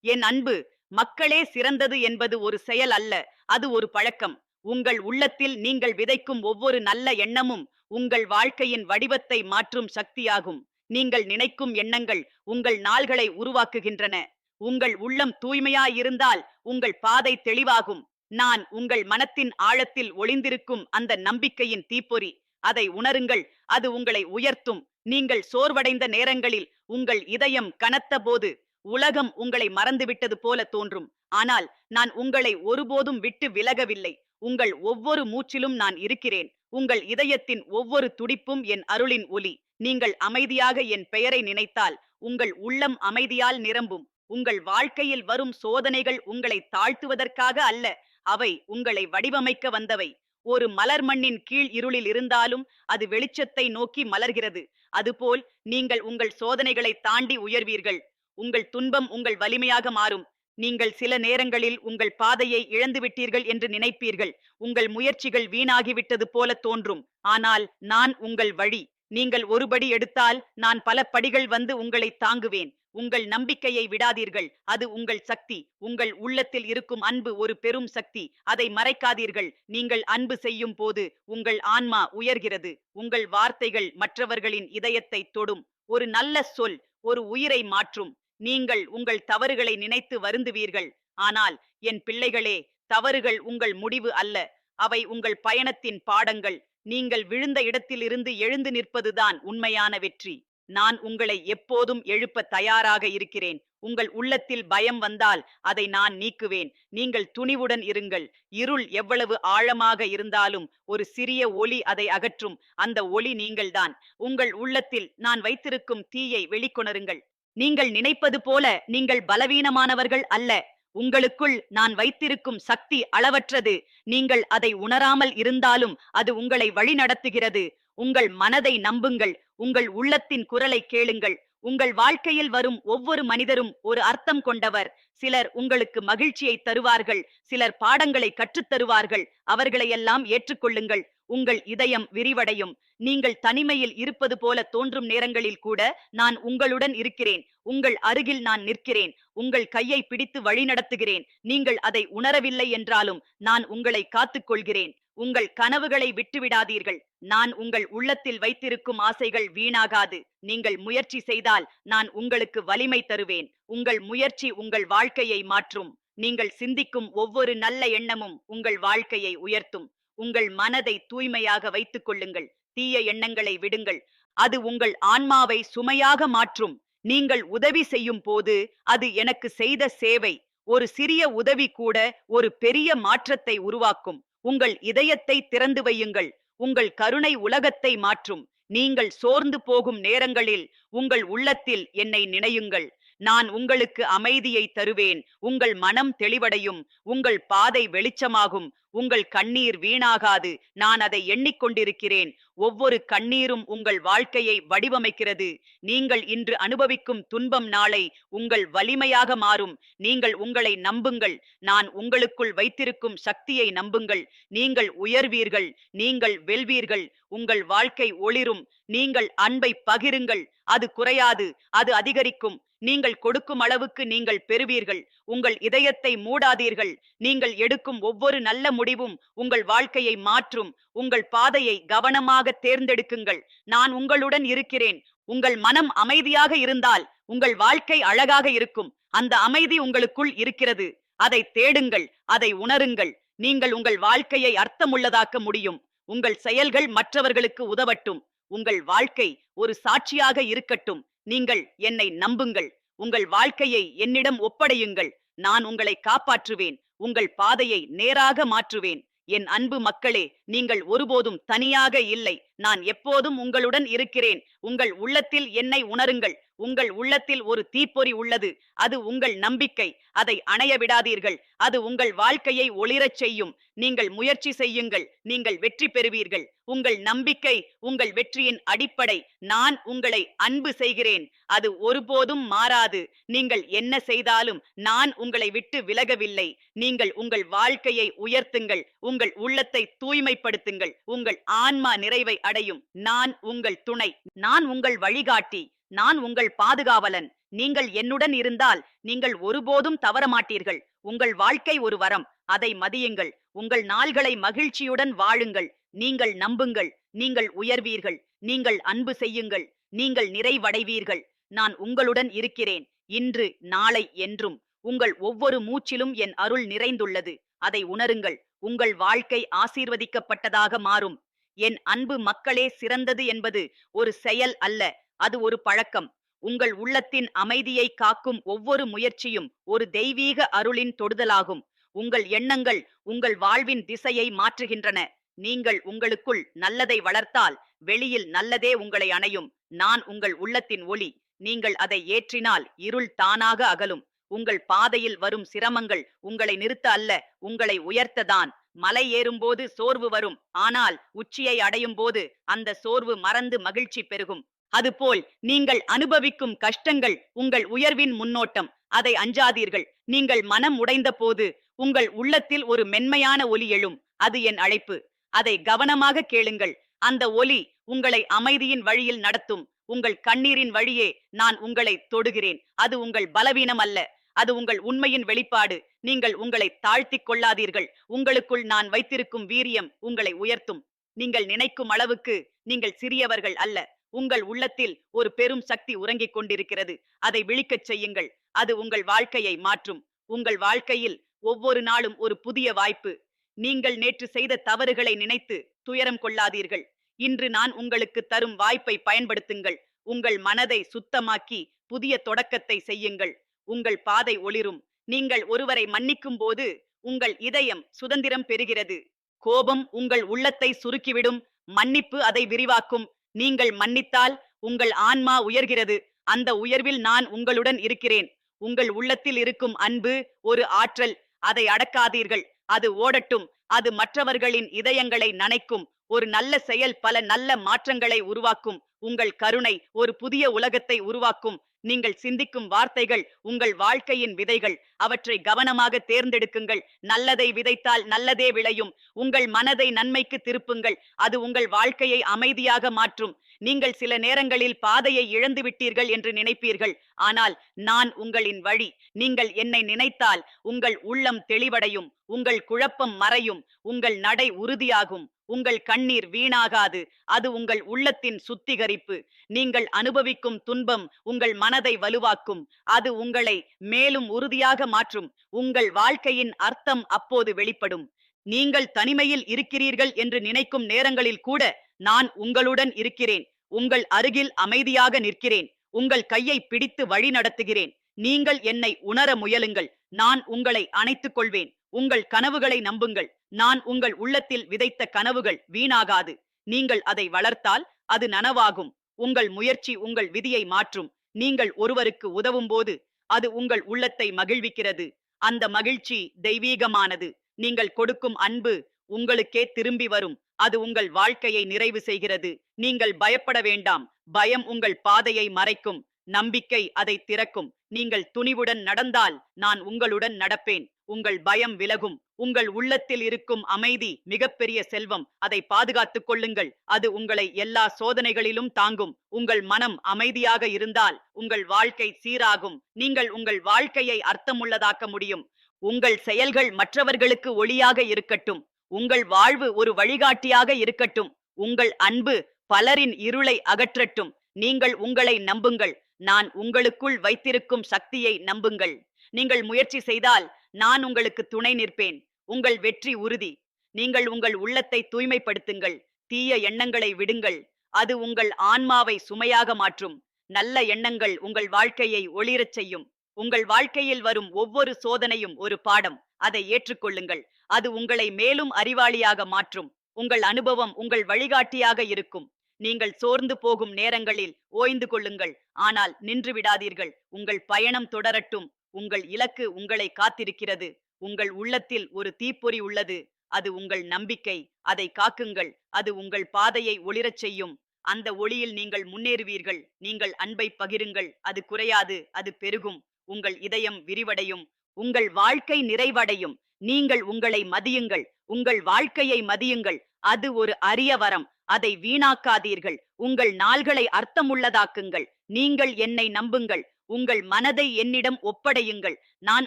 என் அன்பு மக்களே, சிறந்தது என்பது ஒரு செயல் அல்ல, அது ஒரு பழக்கம். உங்கள் உள்ளத்தில் நீங்கள் விதைக்கும் ஒவ்வொரு நல்ல எண்ணமும் உங்கள் வாழ்க்கையின் வடிவத்தை மாற்றும் சக்தியாகும். நீங்கள் நினைக்கும் எண்ணங்கள் உங்கள் நாள்களை உருவாக்குகின்றன. உங்கள் உள்ளம் தூய்மையாயிருந்தால் உங்கள் பாதை தெளிவாகும். நான் உங்கள் மனத்தின் ஆழத்தில் ஒளிந்திருக்கும் அந்த நம்பிக்கையின் தீப்பொறி. அதை உணருங்கள், அது உங்களை உயர்த்தும். நீங்கள் சோர்வடைந்த நேரங்களில் உங்கள் இதயம் கனத்த போது உலகம் உங்களை மறந்துவிட்டது போல தோன்றும். ஆனால் நான் உங்களை ஒருபோதும் விட்டு விலகவில்லை. உங்கள் ஒவ்வொரு மூச்சிலும் நான் இருக்கிறேன். உங்கள் இதயத்தின் ஒவ்வொரு துடிப்பும் என் அருளின் ஒலி. நீங்கள் அமைதியாக என் பெயரை நினைத்தால் உங்கள் உள்ளம் அமைதியால் நிரம்பும். உங்கள் வாழ்க்கையில் வரும் சோதனைகள் உங்களை தாழ்த்துவதற்காக அல்ல, அவை உங்களை வடிவமைக்க வந்தவை. ஒரு மலர் மண்ணின் கீழ் இருளில் இருந்தாலும் அது வெளிச்சத்தை நோக்கி மலர்கிறது. அதுபோல் நீங்கள் உங்கள் சோதனைகளை தாண்டி உயர்வீர்கள். உங்கள் துன்பம் உங்கள் வலிமையாக மாறும். நீங்கள் சில நேரங்களில் உங்கள் பாதையை இழந்துவிட்டீர்கள் என்று நினைப்பீர்கள். உங்கள் முயற்சிகள் வீணாகிவிட்டது போல தோன்றும். ஆனால் நான் உங்கள் வழி. நீங்கள் ஒருபடி எடுத்தால் நான் பல படிகள் வந்து உங்களை தாங்குவேன். உங்கள் நம்பிக்கையை விடாதீர்கள், அது உங்கள் சக்தி. உங்கள் உள்ளத்தில் இருக்கும் அன்பு ஒரு பெரும் சக்தி, அதை மறைக்காதீர்கள். நீங்கள் அன்பு செய்யும் போது உங்கள் ஆன்மா உயர்கிறது. உங்கள் வார்த்தைகள் மற்றவர்களின் இதயத்தை தொடும். ஒரு நல்ல சொல் ஒரு உயிரை மாற்றும். நீங்கள் உங்கள் தவறுகளை நினைத்து வருந்துவீர்கள். ஆனால் என் பிள்ளைகளே, தவறுகள் உங்கள் முடிவு அல்ல, அவை உங்கள் பயணத்தின் பாடங்கள். நீங்கள் விழுந்த இடத்திலிருந்து எழுந்து நிற்பதுதான் உண்மையான வெற்றி. நான் உங்களை எப்போதும் எழுப்ப தயாராக இருக்கிறேன். உங்கள் உள்ளத்தில் பயம் வந்தால் அதை நான் நீக்குவேன். நீங்கள் துணிவுடன் இருங்கள். இருள் எவ்வளவு ஆழமாக இருந்தாலும் ஒரு சிறிய ஒளி அதை அகற்றும். அந்த ஒளி நீங்கள்தான். உங்கள் உள்ளத்தில் நான் வைத்திருக்கும் தீயை வெளிக்கொணருங்கள். நீங்கள் நினைப்பது போல நீங்கள் பலவீனமானவர்கள் அல்ல. உங்களுக்குள் நான் வைத்திருக்கும் சக்தி அளவற்றது. நீங்கள் அதை உணராமல் இருந்தாலும் அது உங்களை வழிநடத்துகிறது. உங்கள் மனதை நம்புங்கள். உங்கள் உள்ளத்தின் குரலை கேளுங்கள். உங்கள் வாழ்க்கையில் வரும் ஒவ்வொரு மனிதரும் ஒரு அர்த்தம் கொண்டவர். சிலர் உங்களுக்கு மகிழ்ச்சியை தருவார்கள், சிலர் பாடங்களை கற்றுத் தருவார்கள். அவர்களையெல்லாம் ஏற்றுக்கொள்ளுங்கள். உங்கள் இதயம் விரிவடையும். நீங்கள் தனிமையில் இருப்பது போல தோன்றும் நேரங்களில் கூட நான் உங்களுடன் இருக்கிறேன். உங்கள் அருகில் நான் நிற்கிறேன். உங்கள் கையை பிடித்து வழிநடத்துகிறேன். நீங்கள் அதை உணரவில்லை என்றாலும் நான் உங்களை காத்துக்கொள்கிறேன். உங்கள் கனவுகளை விட்டுவிடாதீர்கள். நான் உங்கள் உள்ளத்தில் வைத்திருக்கும் ஆசைகள் வீணாகாது. நீங்கள் முயற்சி செய்தால் நான் உங்களுக்கு வலிமை தருவேன். உங்கள் முயற்சி உங்கள் வாழ்க்கையை மாற்றும். நீங்கள் சிந்திக்கும் ஒவ்வொரு நல்ல எண்ணமும் உங்கள் வாழ்க்கையை உயர்த்தும். உங்கள் மனதை தூய்மையாக வைத்துக் கொள்ளுங்கள். தீய எண்ணங்களை விடுங்கள். அது உங்கள் ஆன்மாவை சுமையாக மாற்றும். நீங்கள் உதவி செய்யும் போது அது எனக்கு செய்த சேவை. ஒரு சிறிய உதவி கூட ஒரு பெரிய மாற்றத்தை உருவாக்கும். உங்கள் இதயத்தை திறந்து வையுங்கள். உங்கள் கருணை உலகத்தை மாற்றும். நீங்கள் சோர்ந்து போகும் நேரங்களில் உங்கள் உள்ளத்தில் என்னை நினையுங்கள். நான் உங்களுக்கு அமைதியை தருவேன். உங்கள் மனம் தெளிவடையும். உங்கள் பாதை வெளிச்சமாகும். உங்கள் கண்ணீர் வீணாகாது. நான் அதை எண்ணிக்கொண்டிருக்கிறேன். ஒவ்வொரு கண்ணீரும் உங்கள் வாழ்க்கையை வடிவமைக்கிறது. நீங்கள் இன்று அனுபவிக்கும் துன்பம் நாளை உங்கள் வலிமையாக மாறும். நீங்கள் உங்களை நம்புங்கள். நான் உங்களுக்குள் வைத்திருக்கும் சக்தியை நம்புங்கள். நீங்கள் உயர்வீர்கள். நீங்கள் வெல்வீர்கள். உங்கள் வாழ்க்கை ஒளிரும். நீங்கள் அன்பை பகிருங்கள். அது குறையாது, அது அதிகரிக்கும். நீங்கள் கொடுக்கும் அளவுக்கு நீங்கள் பெறுவீர்கள். உங்கள் இதயத்தை மூடாதீர்கள். நீங்கள் எடுக்கும் ஒவ்வொரு நல்ல முடிவும் உங்கள் வாழ்க்கையை மாற்றும். உங்கள் பாதையை கவனமாக தேர்ந்தெடுக்குங்கள். நான் உங்களுடன் இருக்கிறேன். உங்கள் மனம் அமைதியாக இருந்தால் உங்கள் வாழ்க்கை அழகாக இருக்கும். அந்த அமைதி உங்களுக்குள் இருக்கிறது. அதை தேடுங்கள், அதை உணருங்கள். நீங்கள் உங்கள் வாழ்க்கையை அர்த்தமுள்ளதாக்க முடியும். உங்கள் செயல்கள் மற்றவர்களுக்கு உதவட்டும். உங்கள் வாழ்க்கை ஒரு சாட்சியாக இருக்கட்டும். நீங்கள் என்னை நம்புங்கள். உங்கள் வாழ்க்கையை என்னிடம் ஒப்படையுங்கள். நான் உங்களை காப்பாற்றுவேன். உங்கள் பாதையை நேராக மாற்றுவேன். என் அன்பு மக்களே, நீங்கள் ஒருபோதும் தனியாக இல்லை. நான் எப்போதும் உங்களுடன் இருக்கிறேன். உங்கள் உள்ளத்தில் என்னை உணருங்கள். உங்கள் உள்ளத்தில் ஒரு தீப்பொறி உள்ளது. அது உங்கள் நம்பிக்கை. அதை அணைய விடாதீர்கள். அது உங்கள் வாழ்க்கையை ஒளிரச் செய்யும். நீங்கள் முயற்சி செய்யுங்கள். நீங்கள் வெற்றி பெறுவீர்கள். உங்கள் நம்பிக்கை உங்கள் வெற்றியின் அடிப்படை. நான் உங்களை அன்பு செய்கிறேன். அது ஒருபோதும் மாறாது. நீங்கள் என்ன செய்தாலும் நான் உங்களை விட்டு விலகவில்லை. நீங்கள் உங்கள் வாழ்க்கையை உயர்த்துங்கள். உங்கள் உள்ளத்தை தூய்மைப்படுத்துங்கள். உங்கள் ஆன்மா நிறைவை அடையும். நான் உங்கள் துணை. நான் உங்கள் வழிகாட்டி. நான் உங்கள் பாதுகாவலன். நீங்கள் என்னுடன் இருந்தால் நீங்கள் ஒருபோதும் தவறமாட்டீர்கள். உங்கள் வாழ்க்கை ஒரு வரம். அதை மதியுங்கள். உங்கள் நாள்களை மகிழ்ச்சியுடன் வாழுங்கள். நீங்கள் நம்புங்கள். நீங்கள் உயர்வீர்கள். நீங்கள் அன்பு செய்யுங்கள். நீங்கள் நிறைவடைவீர்கள். நான் உங்களுடன் இருக்கிறேன். இன்று, நாளை, என்றும். உங்கள் ஒவ்வொரு மூச்சிலும் என் அருள் நிறைந்துள்ளது. அதை உணருங்கள். உங்கள் வாழ்க்கை ஆசீர்வதிக்கப்பட்டதாக மாறும். என் அன்பு மக்களே, சிறந்தது என்பது ஒரு செயல் அல்ல, அது ஒரு பழக்கம். உங்கள் உள்ளத்தின் அமைதியை காக்கும் ஒவ்வொரு முயற்சியும் ஒரு தெய்வீக அருளின் தொடுதலாகும். உங்கள் எண்ணங்கள் உங்கள் வாழ்வின் திசையை மாற்றுகின்றன. நீங்கள் உங்களுக்குள் நல்லதை வளர்த்தால் வெளியில் நல்லதே உங்களை அணையும். நான் உங்கள் உள்ளத்தின் ஒளி. நீங்கள் அதை ஏற்றினால் இருள் தானாக அகலும். உங்கள் பாதையில் வரும் சிரமங்கள் உங்களை நிறுத்த அல்ல, உங்களை உயர்த்ததான். மலை ஏறும்போது சோர்வு வரும், ஆனால் உச்சியை அடையும் போது அந்த சோர்வு மறந்து மகிழ்ச்சி பெருகும். அதுபோல் நீங்கள் அனுபவிக்கும் கஷ்டங்கள் உங்கள் உயர்வின் முன்னோட்டம். அதை அஞ்சாதீர்கள். நீங்கள் மனம் உடைந்த போது உங்கள் உள்ளத்தில் ஒரு மென்மையான ஒலி எழும். அது என் அழைப்பு. அதை கவனமாக கேளுங்கள். அந்த ஒலி உங்களை அமைதியின் வழியில் நடத்தும். உங்கள் கண்ணீரின் வழியே நான் உங்களை தொடுகிறேன். அது உங்கள் பலவீனம் அல்ல, அது உங்கள் உண்மையின் வெளிப்பாடு. நீங்கள் உங்களை தாழ்த்திக் கொள்ளாதீர்கள். உங்களுக்குள் நான் வைத்திருக்கும் வீரியம் உங்களை உயர்த்தும். நீங்கள் நினைக்கும் அளவுக்கு நீங்கள் சிறியவர்கள் அல்ல. உங்கள் உள்ளத்தில் ஒரு பெரும் சக்தி உறங்கிக் கொண்டிருக்கிறது. அதை விழிக்கச் செய்யுங்கள். அது உங்கள் வாழ்க்கையை மாற்றும். உங்கள் வாழ்க்கையில் ஒவ்வொரு நாளும் ஒரு புதிய வாய்ப்பு. நீங்கள் நேற்று செய்த தவறுகளை நினைத்து துயரம் கொள்ளாதீர்கள். இன்று நான் உங்களுக்கு தரும் வாய்ப்பை பயன்படுத்துங்கள். உங்கள் மனதை சுத்தமாக்கி புதிய தொடக்கத்தை செய்யுங்கள். உங்கள் பாதை ஒளிரும். நீங்கள் ஒருவரை மன்னிக்கும் போது உங்கள் இதயம் சுதந்திரம் பெறுகிறது. கோபம் உங்கள் உள்ளத்தை சுருக்கிவிடும். மன்னிப்பு அதை விரிவாக்கும். நீங்கள் மன்னித்தால் உங்கள் ஆன்மா உயர்கிறது. அந்த உயர்வில் நான் உங்களுடன் இருக்கிறேன். உங்கள் உள்ளத்தில் இருக்கும் அன்பு ஒரு ஆற்றல். அதை அடக்காதீர்கள். அது ஓடட்டும். அது மற்றவர்களின் இதயங்களை நனைக்கும். ஒரு நல்ல செயல் பல நல்ல மாற்றங்களை உருவாக்கும். உங்கள் கருணை ஒரு புதிய உலகத்தை உருவாக்கும். நீங்கள் சிந்திக்கும் வார்த்தைகள் உங்கள் வாழ்க்கையின் விதைகள். அவற்றை கவனமாக தேர்ந்தெடுக்குங்கள். நல்லதை விதைத்தால் நல்லதே விளையும். உங்கள் மனதை நன்மைக்கு திருப்புங்கள். அது உங்கள் வாழ்க்கையை அமைதியாக மாற்றும். நீங்கள் சில நேரங்களில் பாதையை இழந்து விட்டீர்கள் என்று நினைப்பீர்கள். ஆனால் நான் உங்களின் வழி. நீங்கள் என்னை நினைத்தால் உங்கள் உள்ளம் தெளிவடையும். உங்கள் குழப்பம் மறையும். உங்கள் நடை உறுதியாகும். உங்கள் கண்ணீர் வீணாகாது. அது உங்கள் உள்ளத்தின் சுத்திகரிப்பு. நீங்கள் அனுபவிக்கும் துன்பம் உங்கள் மனதை வலுவாக்கும். அது உங்களை மேலும் உறுதியாக மாற்றும். உங்கள் வாழ்க்கையின் அர்த்தம் அப்போது வெளிப்படும். நீங்கள் தனிமையில் இருக்கிறீர்கள் என்று நினைக்கும் நேரங்களில் கூட நான் உங்களுடன் இருக்கிறேன். உங்கள் அருகில் அமைதியாக நிற்கிறேன். உங்கள் கையை பிடித்து வழி நடத்துகிறேன். நீங்கள் என்னை உணர முயலுங்கள். நான் உங்களை அணைத்துக் கொள்வேன். உங்கள் கனவுகளை நம்புங்கள். நான் உங்கள் உள்ளத்தில் விதைத்த கனவுகள் வீணாகாது. நீங்கள் அதை வளர்த்தால் அது நனவாகும். உங்கள் முயற்சி உங்கள் விதியை மாற்றும். நீங்கள் ஒருவருக்கு உதவும் போது அது உங்கள் உள்ளத்தை மகிழ்விக்கிறது. அந்த மகிழ்ச்சி தெய்வீகமானது. நீங்கள் கொடுக்கும் அன்பு உங்களுக்கே திரும்பி வரும். அது உங்கள் வாழ்க்கையை நிறைவு செய்கிறது. நீங்கள் பயப்பட வேண்டாம். பயம் உங்கள் பாதையை மறைக்கும். நம்பிக்கை அதை திறக்கும். நீங்கள் துணிவுடன் நடந்தால் நான் உங்களுடன் நடப்பேன். உங்கள் பயம் விலகும். உங்கள் உள்ளத்தில் இருக்கும் அமைதி மிகப்பெரிய செல்வம். அதை பாதுகாத்துக் கொள்ளுங்கள். அது உங்களை எல்லா சோதனைகளிலும் தாங்கும். உங்கள் மனம் அமைதியாக இருந்தால் உங்கள் வாழ்க்கை சீராகும். நீங்கள் உங்கள் வாழ்க்கையை அர்த்தமுள்ளதாக்க முடியும். உங்கள் செயல்கள் மற்றவர்களுக்கு ஒளியாக இருக்கட்டும். உங்கள் வாழ்வு ஒரு வழிகாட்டியாக இருக்கட்டும். உங்கள் அன்பு பலரின் இருளை அகற்றட்டும். நீங்கள் உங்களை நம்புங்கள். நான் உங்களுக்குள் வைத்திருக்கும் சக்தியை நம்புங்கள். நீங்கள் முயற்சி செய்தால் நான் உங்களுக்கு துணை நிற்பேன். உங்கள் வெற்றி உறுதி. நீங்கள் உங்கள் உள்ளத்தை தூய்மைப்படுத்துங்கள். தீய எண்ணங்களை விடுங்கள். அது உங்கள் ஆன்மாவை சுமையாக மாற்றும். நல்ல எண்ணங்கள் உங்கள் வாழ்க்கையை ஒளிரச் செய்யும். உங்கள் வாழ்க்கையில் வரும் ஒவ்வொரு சோதனையும் ஒரு பாடம். அதை ஏற்றுக்கொள்ளுங்கள். அது உங்களை மேலும் அறிவாளியாக மாற்றும். உங்கள் அனுபவம் உங்கள் வழிகாட்டியாக இருக்கும். நீங்கள் சோர்ந்து போகும் நேரங்களில் ஓய்ந்து கொள்ளுங்கள். ஆனால் நின்று விடாதீர்கள். உங்கள் பயணம் தொடரட்டும். உங்கள் இலக்கு உங்களை காத்திருக்கிறது. உங்கள் உள்ளத்தில் ஒரு தீப்பொறி உள்ளது. அது உங்கள் நம்பிக்கை. அதை காக்குங்கள். அது உங்கள் பாதையை ஒளிரச் செய்யும். அந்த ஒளியில் நீங்கள் முன்னேறுவீர்கள். நீங்கள் அன்பை பகிருங்கள். அது குறையாது, அது பெருகும். உங்கள் இதயம் விரிவடையும். உங்கள் வாழ்க்கை நிறைவடையும். நீங்கள் உங்களை மதியுங்கள். உங்கள் வாழ்க்கையை மதியுங்கள். அது ஒரு அரிய வரம். அதை வீணாக்காதீர்கள். உங்கள் நாள்களை அர்த்தமுள்ளதாக்குங்கள். நீங்கள் என்னை நம்புங்கள். உங்கள் மனதை என்னிடம் ஒப்படையுங்கள். நான்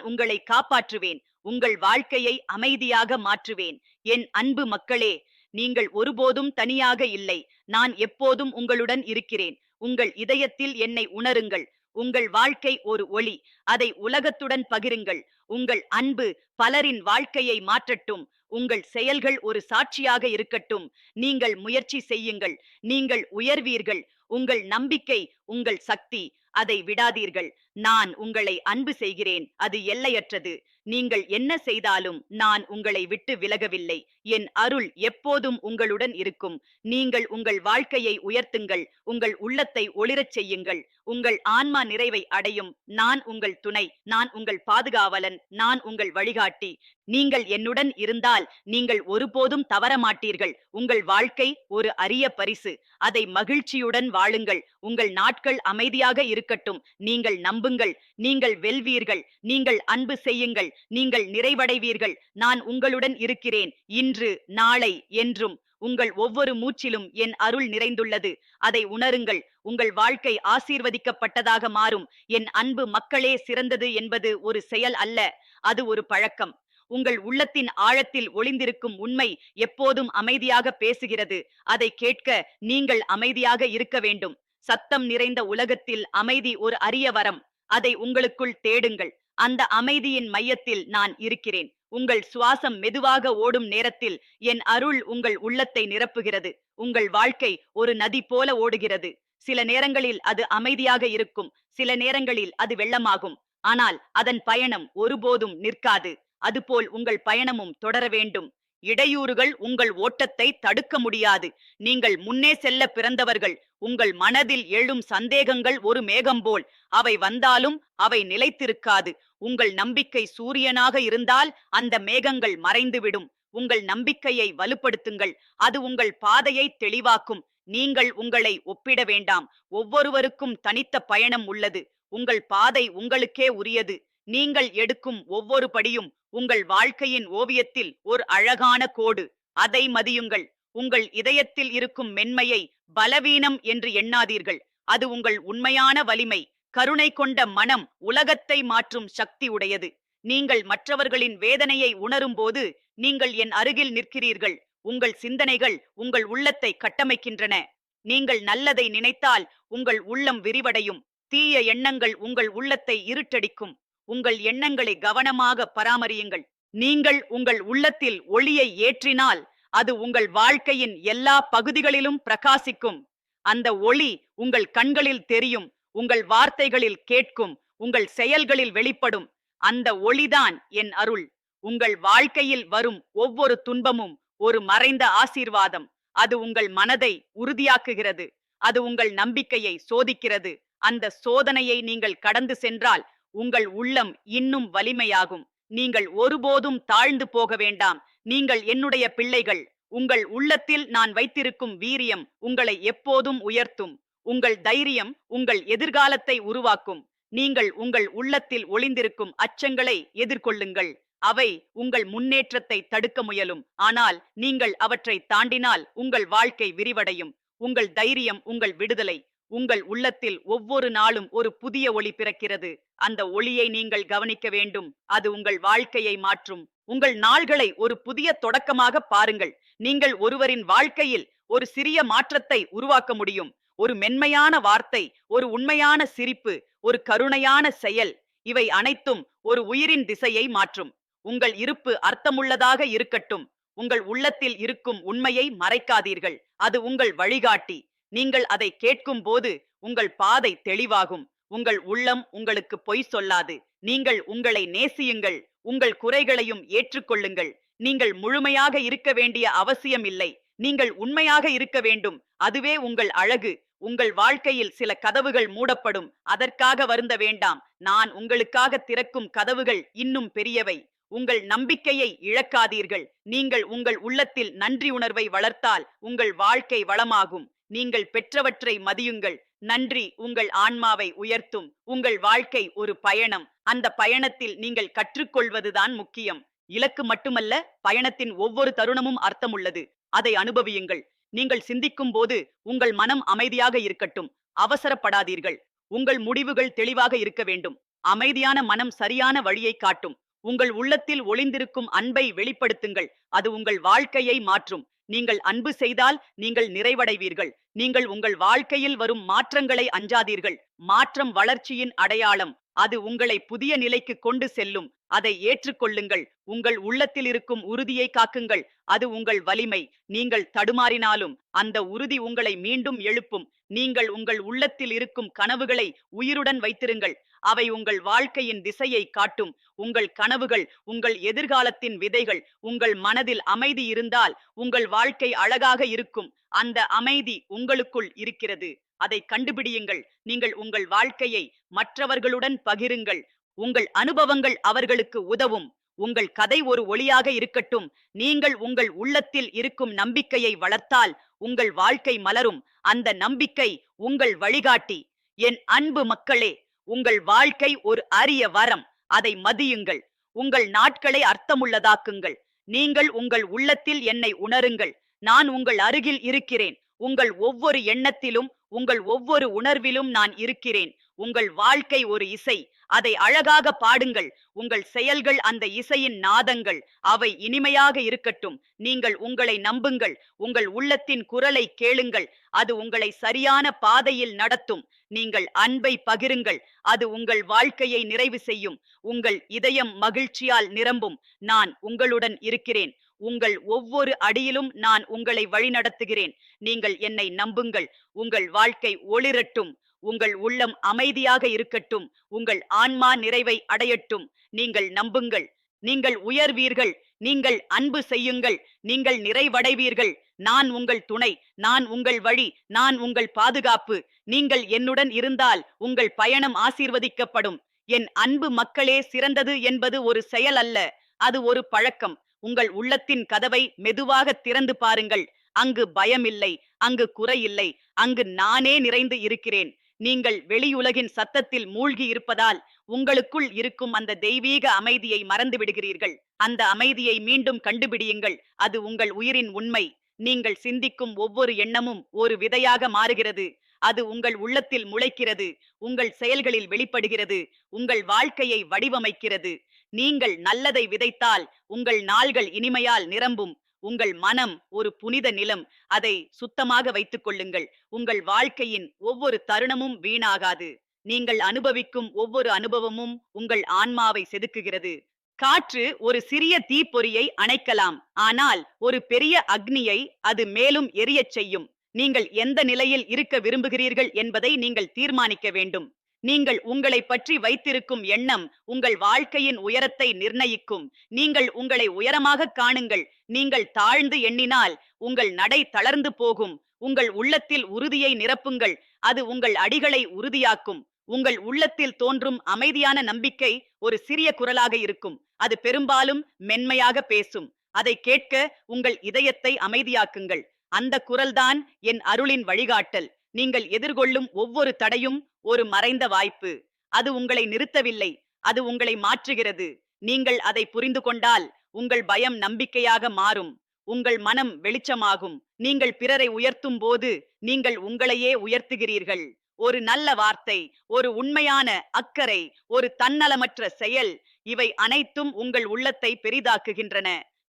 உங்களை காப்பாற்றுவேன். உங்கள் வாழ்க்கையை அமைதியாக மாற்றுவேன். என் அன்பு மக்களே, நீங்கள் ஒருபோதும் தனியாக இல்லை. நான் எப்போதும் உங்களுடன் இருக்கிறேன். உங்கள் இதயத்தில் என்னை உணருங்கள். உங்கள் வாழ்க்கை ஒரு ஒளி. அதை உலகத்துடன் பகிருங்கள். உங்கள் அன்பு பலரின் வாழ்க்கையை மாற்றட்டும். உங்கள் செயல்கள் ஒரு சாட்சியாக இருக்கட்டும். நீங்கள் முயற்சி செய்யுங்கள். நீங்கள் உயர்வீர்கள். உங்கள் நம்பிக்கை உங்கள் சக்தி. அதை விடாதீர்கள். நான் உங்களை அன்பு செய்கிறேன். அது எல்லையற்றது. நீங்கள் என்ன செய்தாலும் நான் உங்களை விட்டு விலகவில்லை. என் அருள் எப்போதும் உங்களுடன் இருக்கும். நீங்கள் உங்கள் வாழ்க்கையை உயர்த்துங்கள். உங்கள் உள்ளத்தை ஒளிரச் செய்யுங்கள். உங்கள் ஆன்மா நிறைவை அடையும். நான் உங்கள் துணை. நான் உங்கள் பாதுகாவலன். நான் உங்கள் வழிகாட்டி. நீங்கள் என்னுடன் இருந்தால் நீங்கள் ஒருபோதும் தவற மாட்டீர்கள். உங்கள் வாழ்க்கை ஒரு அரிய பரிசு. அதை மகிழ்ச்சியுடன் வாழுங்கள். உங்கள் நாட்கள் அமைதியாக இருக்கட்டும். நீங்கள் நம்புங்கள். நீங்கள் வெல்வீர்கள். நீங்கள் அன்பு செய்யுங்கள். நீங்கள் நிறைவடைவீர்கள். நான் உங்களுடன் இருக்கிறேன். இன்று, நாளை, என்றும். உங்கள் ஒவ்வொரு மூச்சிலும் என் அருள் நிறைந்துள்ளது. அதை உணருங்கள். உங்கள் வாழ்க்கை ஆசீர்வதிக்கப்பட்டதாக மாறும். என் அன்பு மக்களே, சிறந்தது என்பது ஒரு செயல் அல்ல, அது ஒரு பழக்கம். உங்கள் உள்ளத்தின் ஆழத்தில் ஒளிந்திருக்கும் உண்மை எப்போதும் அமைதியாக பேசுகிறது. அதை கேட்க நீங்கள் அமைதியாக இருக்க வேண்டும். சத்தம் நிறைந்த உலகத்தில் அமைதி ஒரு அரிய வரம். அதை உங்களுக்குள் தேடுங்கள். அந்த அமைதியின் மையத்தில் நான் இருக்கிறேன். உங்கள் சுவாசம் மெதுவாக ஓடும் நேரத்தில் என் அருள் உங்கள் உள்ளத்தை நிரப்புகிறது. உங்கள் வாழ்க்கை ஒரு நதி போல ஓடுகிறது. சில நேரங்களில் அது அமைதியாக இருக்கும். சில நேரங்களில் அது வெள்ளமாகும். ஆனால் அதன் பயணம் ஒருபோதும் நிற்காது. அதுபோல் உங்கள் பயணமும் தொடர வேண்டும். இடையூறுகள் உங்கள் ஓட்டத்தை தடுக்க முடியாது. நீங்கள் முன்னே செல்ல பிறந்தவர்கள். உங்கள் மனதில் எழும் சந்தேகங்கள் ஒரு மேகம் போல். அவை வந்தாலும் அவை நிலைத்திருக்காது. உங்கள் நம்பிக்கை சூரியனாக இருந்தால் அந்த மேகங்கள் மறைந்துவிடும். உங்கள் நம்பிக்கையை வலுப்படுத்துங்கள். அது உங்கள் பாதையை தெளிவாக்கும். நீங்கள் உங்களை ஒப்பிட வேண்டாம். ஒவ்வொருவருக்கும் தனித்த பயணம் உள்ளது. உங்கள் பாதை உங்களுக்கே உரியது. நீங்கள் எடுக்கும் ஒவ்வொரு படியும் உங்கள் வாழ்க்கையின் ஓவியத்தில் ஒரு அழகான கோடு. அதை மதியுங்கள். உங்கள் இதயத்தில் இருக்கும் மென்மையை பலவீனம் என்று எண்ணாதீர்கள். அது உங்கள் உண்மையான வலிமை. கருணை கொண்ட மனம் உலகத்தை மாற்றும் சக்தி உடையது. நீங்கள் மற்றவர்களின் வேதனையை உணரும் போது நீங்கள் என் அருகில் நிற்கிறீர்கள். உங்கள் சிந்தனைகள் உங்கள் உள்ளத்தை கட்டமைக்கின்றன. நீங்கள் நல்லதை நினைத்தால் உங்கள் உள்ளம் விரிவடையும். தீய எண்ணங்கள் உங்கள் உள்ளத்தை இருட்டடிக்கும். உங்கள் எண்ணங்களை கவனமாக பராமரியுங்கள். நீங்கள் உங்கள் உள்ளத்தில் ஒளியை ஏற்றினால் அது உங்கள் வாழ்க்கையின் எல்லா பகுதிகளிலும் பிரகாசிக்கும். அந்த ஒளி உங்கள் கண்களில் தெரியும். உங்கள் வார்த்தைகளில் கேட்கும். உங்கள் செயல்களில் வெளிப்படும். அந்த ஒளிதான் என் அருள். உங்கள் வாழ்க்கையில் வரும் ஒவ்வொரு துன்பமும் ஒரு மறைந்த ஆசீர்வாதம். அது உங்கள் மனதை உறுதியாக்குகிறது. அது உங்கள் நம்பிக்கையை சோதிக்கிறது. அந்த சோதனையை நீங்கள் கடந்து சென்றால் உங்கள் உள்ளம் இன்னும் வலிமையாகும். நீங்கள் ஒருபோதும் தாழ்ந்து போக வேண்டாம். நீங்கள் என்னுடைய பிள்ளைகள். உங்கள் உள்ளத்தில் நான் வைத்திருக்கும் வீரியம் உங்களை எப்போதும் உயர்த்தும். உங்கள் தைரியம் உங்கள் எதிர்காலத்தை உருவாக்கும். நீங்கள் உங்கள் உள்ளத்தில் ஒளிந்திருக்கும் அச்சங்களை எதிர்கொள்ளுங்கள். அவை உங்கள் முன்னேற்றத்தை தடுக்க முயலும். ஆனால் நீங்கள் அவற்றை தாண்டினால் உங்கள் வாழ்க்கை விரிவடையும். உங்கள் தைரியம் உங்கள் விடுதலை. உங்கள் உள்ளத்தில் ஒவ்வொரு நாளும் ஒரு புதிய ஒளி பிறக்கிறது. அந்த ஒளியை நீங்கள் கவனிக்க வேண்டும். அது உங்கள் வாழ்க்கையை மாற்றும். உங்கள் நாள்களை ஒரு புதிய தொடக்கமாக பாருங்கள். நீங்கள் ஒருவரின் வாழ்க்கையில் ஒரு சிறிய மாற்றத்தை உருவாக்க முடியும். ஒரு மென்மையான வார்த்தை, ஒரு உண்மையான சிரிப்பு, ஒரு கருணையான செயல், இவை அனைத்தும் ஒரு உயிரின் திசையை மாற்றும். உங்கள் இருப்பு அர்த்தமுள்ளதாக இருக்கட்டும். உங்கள் உள்ளத்தில் இருக்கும் உண்மையை மறைக்காதீர்கள். அது உங்கள் வழிகாட்டி. நீங்கள் அதை கேட்கும் போது உங்கள் பாதை தெளிவாகும். உங்கள் உள்ளம் உங்களுக்கு பொய் சொல்லாது. நீங்கள் உங்களை நேசியுங்கள். உங்கள் குறைகளையும் ஏற்றுக்கொள்ளுங்கள். நீங்கள் முழுமையாக இருக்க வேண்டிய அவசியம் இல்லை. நீங்கள் உண்மையாக இருக்க வேண்டும். அதுவே உங்கள் அழகு. உங்கள் வாழ்க்கையில் சில கதவுகள் மூடப்படும். அதற்காக வருந்த வேண்டாம். நான் உங்களுக்காக திறக்கும் கதவுகள் இன்னும் பெரியவை. உங்கள் நம்பிக்கையை இழக்காதீர்கள். நீங்கள் உங்கள் உள்ளத்தில் நன்றி உணர்வை வளர்த்தால் உங்கள் வாழ்க்கை வளமாகும். நீங்கள் பெற்றவற்றை மதியுங்கள். நன்றி உங்கள் ஆன்மாவை உயர்த்தும். உங்கள் வாழ்க்கை ஒரு பயணம். அந்த பயணத்தில் நீங்கள் கற்றுக்கொள்வதுதான் முக்கியம். இலக்கு மட்டுமல்ல, பயணத்தின் ஒவ்வொரு தருணமும் அர்த்தமுள்ளது. அதை அனுபவியுங்கள். நீங்கள் சிந்திக்கும் போது உங்கள் மனம் அமைதியாக இருக்கட்டும். அவசரப்படாதீர்கள். உங்கள் முடிவுகள் தெளிவாக இருக்க வேண்டும். அமைதியான மனம் சரியான வழியை காட்டும். உங்கள் உள்ளத்தில் ஒளிந்திருக்கும் அன்பை வெளிப்படுத்துங்கள். அது உங்கள் வாழ்க்கையை மாற்றும். நீங்கள் அன்பு செய்தால் நீங்கள் நிறைவடைவீர்கள். நீங்கள் உங்கள் வாழ்க்கையில் வரும் மாற்றங்களை அஞ்சாதீர்கள். மாற்றம் வளர்ச்சியின் அடையாளம். அது உங்களை புதிய நிலைக்கு கொண்டு செல்லும். அதை ஏற்றுக்கொள்ளுங்கள். உங்கள் உள்ளத்தில் இருக்கும் உறுதியை காக்குங்கள். அது உங்கள் வலிமை. நீங்கள் தடுமாறினாலும் அந்த உறுதி உங்களை மீண்டும் எழுப்பும். நீங்கள் உங்கள் உள்ளத்தில் இருக்கும் கனவுகளை உயிருடன் வைத்திருங்கள். அவை உங்கள் வாழ்க்கையின் திசையை காட்டும். உங்கள் கனவுகள் உங்கள் எதிர்காலத்தின் விதைகள். உங்கள் மனதில் அமைதி இருந்தால் உங்கள் வாழ்க்கை அழகாக இருக்கும். அந்த அமைதி உங்களுக்குள் இருக்கிறது. அதை கண்டுபிடியுங்கள். நீங்கள் உங்கள் வாழ்க்கையை மற்றவர்களுடன் பகிருங்கள். உங்கள் அனுபவங்கள் அவர்களுக்கு உதவும். உங்கள் கதை ஒரு ஒளியாக இருக்கட்டும். நீங்கள் உங்கள் உள்ளத்தில் இருக்கும் நம்பிக்கையை வளர்த்தால் உங்கள் வாழ்க்கை மலரும். அந்த நம்பிக்கை உங்கள் வழிகாட்டி. என் அன்பு மக்களே, உங்கள் வாழ்க்கை ஒரு அரிய வரம். அதை மதியுங்கள். உங்கள் நாட்களை அர்த்தமுள்ளதாக்குங்கள். நீங்கள் உங்கள் உள்ளத்தில் என்னை உணருங்கள். நான் உங்கள் அருகில் இருக்கிறேன். உங்கள் ஒவ்வொரு எண்ணத்திலும் உங்கள் ஒவ்வொரு உணர்விலும் நான் இருக்கிறேன். உங்கள் வாழ்க்கை ஒரு இசை. அதை அழகாக பாடுங்கள். உங்கள் செயல்கள் அந்த இசையின் நாதங்கள். அவை இனிமையாக இருக்கட்டும். நீங்கள் உங்களை நம்புங்கள். உங்கள் உள்ளத்தின் குரலை கேளுங்கள். அது உங்களை சரியான பாதையில் நடத்தும். நீங்கள் அன்பை பகிருங்கள். அது உங்கள் வாழ்க்கையை நிறைவு செய்யும். உங்கள் இதயம் மகிழ்ச்சியால் நிரம்பும். நான் உங்களுடன் இருக்கிறேன். உங்கள் ஒவ்வொரு அடியிலும் நான் உங்களை வழிநடத்துகிறேன். நீங்கள் என்னை நம்புங்கள். உங்கள் வாழ்க்கை ஒளிரட்டும். உங்கள் உள்ளம் அமைதியாக இருக்கட்டும். உங்கள் ஆன்மா நிறைவை அடையட்டும். நீங்கள் நம்புங்கள். நீங்கள் உயர்வீர்கள். நீங்கள் அன்பு செய்யுங்கள். நீங்கள் நிறைவடைவீர்கள். நான் உங்கள் துணை. நான் உங்கள் வழி. நான் உங்கள் பாதுகாப்பு. நீங்கள் என்னுடன் இருந்தால் உங்கள் பயணம் ஆசீர்வதிக்கப்படும். என் அன்பு மக்களே, சிறந்தது என்பது ஒரு செயல் அல்ல. அது ஒரு பழக்கம். உங்கள் உள்ளத்தின் கதவை மெதுவாக திறந்து பாருங்கள். அங்கு பயமில்லை. அங்கு குறையில்லை. அங்கு நானே நிறைந்து இருக்கிறேன். நீங்கள் வெளியுலகின் சத்தத்தில் மூழ்கி இருப்பதால் உங்களுக்குள் இருக்கும் அந்த தெய்வீக அமைதியை மறந்து விடுகிறீர்கள். அந்த அமைதியை மீண்டும் கண்டுபிடியுங்கள். அது உங்கள் உயிரின் உண்மை. நீங்கள் சிந்திக்கும் ஒவ்வொரு எண்ணமும் ஒரு விதையாக மாறுகிறது. அது உங்கள் உள்ளத்தில் முளைக்கிறது. உங்கள் செயல்களில் வெளிப்படுகிறது. உங்கள் வாழ்க்கையை வடிவமைக்கிறது. நீங்கள் நல்லதை விதைத்தால் உங்கள் நாள்கள் இனிமையால் நிரம்பும். உங்கள் மனம் ஒரு புனித நிலம். அதை சுத்தமாக வைத்துக் கொள்ளுங்கள். உங்கள் வாழ்க்கையின் ஒவ்வொரு தருணமும் வீணாகாது. நீங்கள் அனுபவிக்கும் ஒவ்வொரு அனுபவமும் உங்கள் ஆன்மாவை செதுக்குகிறது. காற்று ஒரு சிறிய தீப்பொறியை அணைக்கலாம். ஆனால் ஒரு பெரிய அக்னியை அது மேலும் எரியச் செய்யும். நீங்கள் எந்த நிலையில் இருக்க விரும்புகிறீர்கள் என்பதை நீங்கள் தீர்மானிக்க வேண்டும். நீங்கள் உங்களை பற்றி வைத்திருக்கும் எண்ணம் உங்கள் வாழ்க்கையின் உயரத்தை நிர்ணயிக்கும். நீங்கள் உங்களை உயரமாக காணுங்கள். நீங்கள் தாழ்ந்து எண்ணினால் உங்கள் நடை தளர்ந்து போகும். உங்கள் உள்ளத்தில் உறுதியை நிரப்புங்கள். அது உங்கள் அடிகளை உறுதியாக்கும். உங்கள் உள்ளத்தில் தோன்றும் அமைதியான நம்பிக்கை ஒரு சிறிய குரலாக இருக்கும். அது பெரும்பாலும் மென்மையாக பேசும். அதை கேட்க உங்கள் இதயத்தை அமைதியாக்குங்கள். அந்த குரல்தான் என் அருளின் வழிகாட்டல். நீங்கள் எதிர்கொள்ளும் ஒவ்வொரு தடையும் ஒரு மறைந்த வாய்ப்பு. அது உங்களை நிறுத்தவில்லை. அது உங்களை மாற்றுகிறது. நீங்கள் அதை புரிந்து கொண்டால் உங்கள் பயம் நம்பிக்கையாக மாறும். உங்கள் மனம் வெளிச்சமாகும். நீங்கள் பிறரை உயர்த்தும் போது நீங்கள் உங்களையே உயர்த்துகிறீர்கள். ஒரு நல்ல வார்த்தை, ஒரு உண்மையான அக்கறை, ஒரு தன்னலமற்ற செயல், இவை அனைத்தும் உங்கள் உள்ளத்தை பெரிதாக்குகின்றன.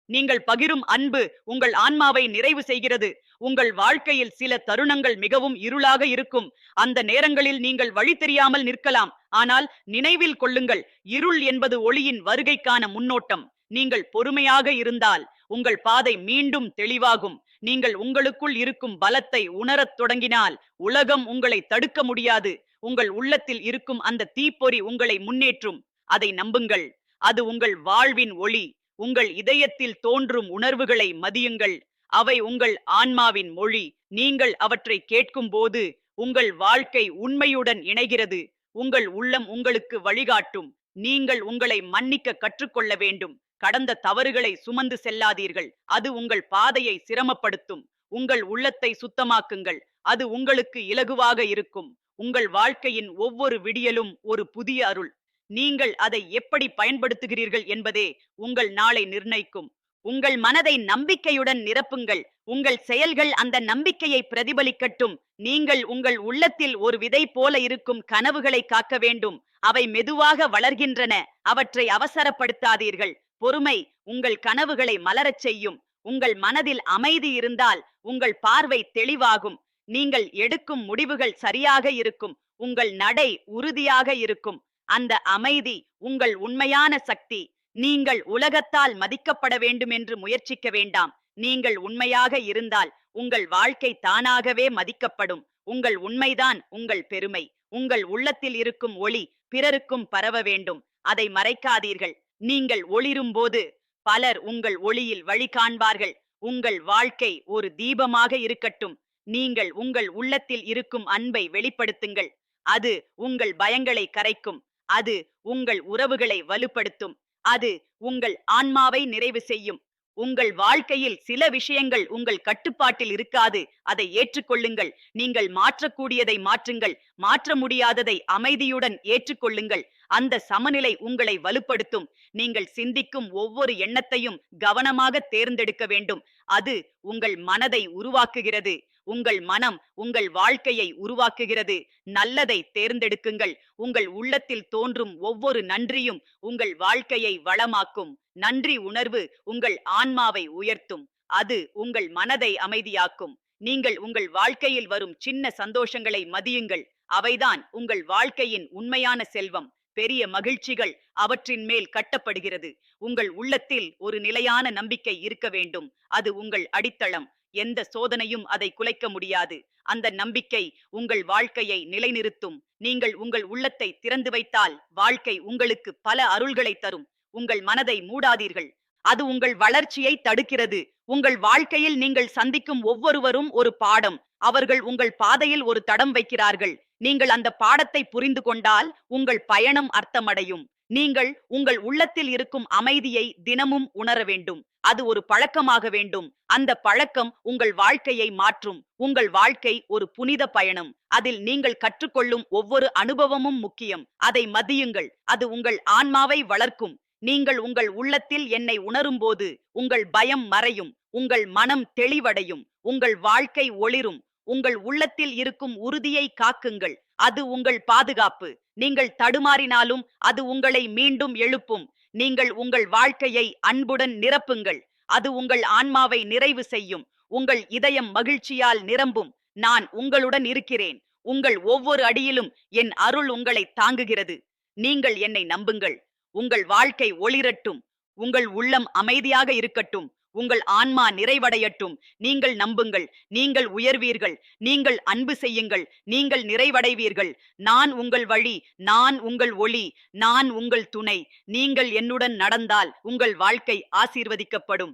நீங்கள் பகிரும் அன்பு உங்கள் ஆன்மாவை நிறைவு செய்கிறது. உங்கள் வாழ்க்கையில் சில தருணங்கள் மிகவும் இருளாக இருக்கும். அந்த நேரங்களில் நீங்கள் வழி தெரியாமல் நிற்கலாம். ஆனால் நினைவில் கொள்ளுங்கள், இருள் என்பது ஒளியின் வருகைக்கான முன்னோட்டம். நீங்கள் பொறுமையாக இருந்தால் உங்கள் பாதை மீண்டும் தெளிவாகும். நீங்கள் உங்களுக்குள் இருக்கும் பலத்தை உணரத் தொடங்கினால் உலகம் உங்களை தடுக்க முடியாது. உங்கள் உள்ளத்தில் இருக்கும் அந்த தீப்பொறி உங்களை முன்னேற்றும். அதை நம்புங்கள். அது உங்கள் வாழ்வின் ஒளி. உங்கள் இதயத்தில் தோன்றும் உணர்வுகளை மதியுங்கள். அவை உங்கள் ஆன்மாவின் மொழி. நீங்கள் அவற்றை கேட்கும் போது உங்கள் வாழ்க்கை உண்மையுடன் இணைகிறது. உங்கள் உள்ளம் உங்களுக்கு வழிகாட்டும். நீங்கள் உங்களை மன்னிக்க கற்றுக்கொள்ள வேண்டும். கடந்த தவறுகளை சுமந்து செல்லாதீர்கள். அது உங்கள் பாதையை சிரமப்படுத்தும். உங்கள் உள்ளத்தை சுத்தமாக்குங்கள். அது உங்களுக்கு இலகுவாக இருக்கும். உங்கள் வாழ்க்கையின் ஒவ்வொரு விடியலும் ஒரு புதிய அருள். நீங்கள் அதை எப்படி பயன்படுத்துகிறீர்கள் என்பதே உங்கள் நாளை நிர்ணயிக்கும். உங்கள் மனதை நம்பிக்கையுடன் நிரப்புங்கள். உங்கள் செயல்கள் அந்த நம்பிக்கையை பிரதிபலிக்கட்டும். நீங்கள் உங்கள் உள்ளத்தில் ஒரு விதை போல இருக்கும் கனவுகளை காக்க வேண்டும். அவை மெதுவாக வளர்கின்றன. அவற்றை அவசரப்படுத்தாதீர்கள். பொறுமை உங்கள் கனவுகளை மலரச் செய்யும். உங்கள் மனதில் அமைதி இருந்தால் உங்கள் பார்வை தெளிவாகும். நீங்கள் எடுக்கும் முடிவுகள் சரியாக இருக்கும். உங்கள் நடை உறுதியாக இருக்கும். அந்த அமைதி உங்கள் உண்மையான சக்தி. நீங்கள் உலகத்தால் மதிக்கப்பட வேண்டும் என்று முயற்சிக்க வேண்டாம். நீங்கள் உண்மையாக இருந்தால் உங்கள் வாழ்க்கை தானாகவே மதிக்கப்படும். உங்கள் உண்மைதான் உங்கள் பெருமை. உங்கள் உள்ளத்தில் இருக்கும் ஒளி பிறருக்கும் பரவ வேண்டும். அதை மறைக்காதீர்கள். நீங்கள் ஒளிரும்போது பலர் உங்கள் ஒளியில் வழி காண்பார்கள். உங்கள் வாழ்க்கை ஒரு தீபமாக இருக்கட்டும். நீங்கள் உங்கள் உள்ளத்தில் இருக்கும் அன்பை வெளிப்படுத்துங்கள். அது உங்கள் பயங்களை கரைக்கும். அது உங்கள் உறவுகளை வலுப்படுத்தும். அது உங்கள் ஆன்மாவை நிறைவு செய்யும். உங்கள் வாழ்க்கையில் சில விஷயங்கள் உங்கள் கட்டுப்பாட்டில் இருக்காது. அதை ஏற்றுக்கொள்ளுங்கள். நீங்கள் மாற்றக்கூடியதை மாற்றுங்கள். மாற்ற முடியாததை அமைதியுடன் ஏற்றுக்கொள்ளுங்கள். அந்த சமநிலை உங்களை வலுப்படுத்தும். நீங்கள் சிந்திக்கும் ஒவ்வொரு எண்ணத்தையும் கவனமாக தேர்ந்தெடுக்க வேண்டும். அது உங்கள் மனதை உருவாக்குகிறது. உங்கள் மனம் உங்கள் வாழ்க்கையை உருவாக்குகிறது. நல்லதை தேர்ந்தெடுக்குங்கள். உங்கள் உள்ளத்தில் தோன்றும் ஒவ்வொரு நன்றியும் உங்கள் வாழ்க்கையை வளமாக்கும். நன்றி உணர்வு உங்கள் ஆன்மாவை உயர்த்தும். அது உங்கள் மனதை அமைதியாக்கும். நீங்கள் உங்கள் வாழ்க்கையில் வரும் சின்ன சந்தோஷங்களை மதியுங்கள். அவைதான் உங்கள் வாழ்க்கையின் உண்மையான செல்வம். பெரிய மகிழ்ச்சிகள் அவற்றின் மேல் கட்டப்படுகிறது. உங்கள் உள்ளத்தில் ஒரு நிலையான நம்பிக்கை இருக்க வேண்டும். அது உங்கள் அடித்தளம். எந்த சோதனையும் அதை குலைக்க முடியாது. அந்த நம்பிக்கை உங்கள் வாழ்க்கையை நிலைநிறுத்தும். நீங்கள் உங்கள் உள்ளத்தை திறந்து வைத்தால் வாழ்க்கை உங்களுக்கு பல அருள்களை தரும். உங்கள் மனதை மூடாதீர்கள். அது உங்கள் வளர்ச்சியை தடுக்கிறது. உங்கள் வாழ்க்கையில் நீங்கள் சந்திக்கும் ஒவ்வொருவரும் ஒரு பாடம். அவர்கள் உங்கள் பாதையில் ஒரு தடம் வைக்கிறார்கள். நீங்கள் அந்த பாடத்தை புரிந்து கொண்டால் உங்கள் பயணம் அர்த்தமடையும். நீங்கள் உங்கள் உள்ளத்தில் இருக்கும் அமைதியை தினமும் உணர வேண்டும். அது ஒரு பழக்கமாக வேண்டும். அந்த பழக்கம் உங்கள் வாழ்க்கையை மாற்றும். உங்கள் வாழ்க்கை ஒரு புனித பயணம். அதில் நீங்கள் கற்றுக்கொள்ளும் ஒவ்வொரு அனுபவமும் முக்கியம். அதை மதியுங்கள். அது உங்கள் ஆன்மாவை வளர்க்கும். நீங்கள் உங்கள் உள்ளத்தில் என்னை உணரும்போது உங்கள் பயம் மறையும். உங்கள் மனம் தெளிவடையும். உங்கள் வாழ்க்கை ஒளிரும். உங்கள் உள்ளத்தில் இருக்கும் உறுதியை காக்குங்கள். அது உங்கள் பாதுகாப்பு. நீங்கள் தடுமாறினாலும் அது உங்களை மீண்டும் எழுப்பும். நீங்கள் உங்கள் வாழ்க்கையை அன்புடன் நிரப்புங்கள். அது உங்கள் ஆன்மாவை நிறைவு செய்யும். உங்கள் இதயம் மகிழ்ச்சியால் நிரம்பும். நான் உங்களுடன் இருக்கிறேன். உங்கள் ஒவ்வொரு அடியிலும் என் அருள் உங்களை தாங்குகிறது. நீங்கள் என்னை நம்புங்கள். உங்கள் வாழ்க்கை ஒளிரட்டும். உங்கள் உள்ளம் அமைதியாக இருக்கட்டும். உங்கள் ஆன்மா நிறைவடையட்டும். நீங்கள் நம்புங்கள். நீங்கள் உயர்வீர்கள். நீங்கள் அன்பு செய்யுங்கள். நீங்கள் நிறைவடைவீர்கள். நான் உங்கள் வழி. நான் உங்கள் ஒளி. நான் உங்கள் துணை. நீங்கள் என்னுடன் நடந்தால் உங்கள் வாழ்க்கை ஆசீர்வதிக்கப்படும்.